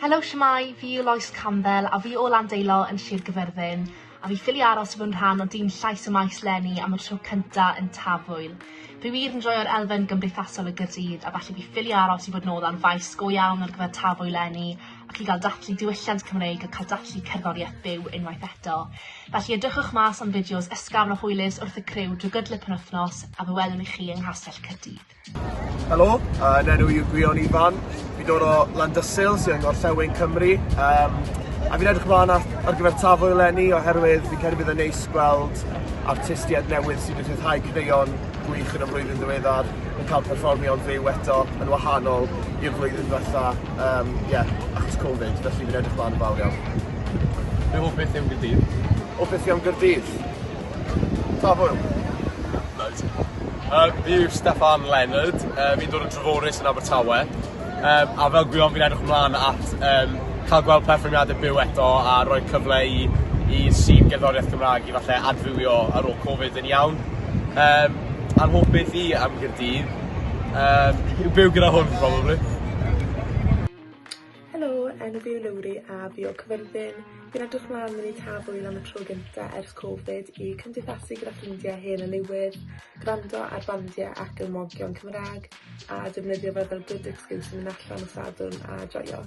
Helo shwmai, fi yw Lois Campbell a fi o Landeilo yn Sir Gyfyrddin a fi ffili aros i fod yn rhan o dîm Llais y Maes leni am y tro cyntaf yn Tafwyl. Fi wir yn joio'r elfen gymdeithasol y Gaerdydd a falle fi ffili aros i fod nôl am faes go iawn ar gyfer Tafwyl leni ac i gael dathlu diwylliant Cymreig a cael dathlu cerddoriaeth byw unwaith eto. Felly edrychwch mas am fideos ysgafn o hwylus wrth y criw drwy gydol y penwythnos a fe welwn i chi yng Nghastell Caerdydd. Helo, enw yw Gwion Ifan. Fi'n dod o Landysil sy'n yng Ngorllewin Cymru. A fi'n edrych ymlaen ar gyfer Tafwyl leni oherwydd fi'n credu bydd yn neis gweld artistiaid newydd sydd wedi rhyddhau creion gwych yn y flwyddyn ddiweddar yn cael perfformio'n fyw eto yn wahanol i'r flwyddyn diwetha. Achos Covid, felly fi'n edrych ymlaen yn fawr iawn. Be o beth yw'n Gaerdydd? O beth yw'n Gaerdydd? Tafwyl. Fi yw Steff a Leonard, fi'n dod yn Treforys yn Abertawe, a fel Gwion fi'n edrych ymlaen at cael gweld perfformiadau byw eto a rhoi cyfle i sîn gerddoriaeth Gymraeg i falle adfywio ar ôl Covid yn iawn. A'n hoff beth i am Gaerdydd, yw byw gyda hwn, probably. Helo, enw fi yw Lowri a fi o Cyfyrddin. Fi'n edrych ymlaen mynd i Tafwyl am y tro gyntaf ers Covid i cymdeithasu gyda ffrindiau hen a newydd, gwrando ar bandiau ac ymwogion Cymraeg a defnyddio fel good excuse i mynd allan o Sadwrn a joio.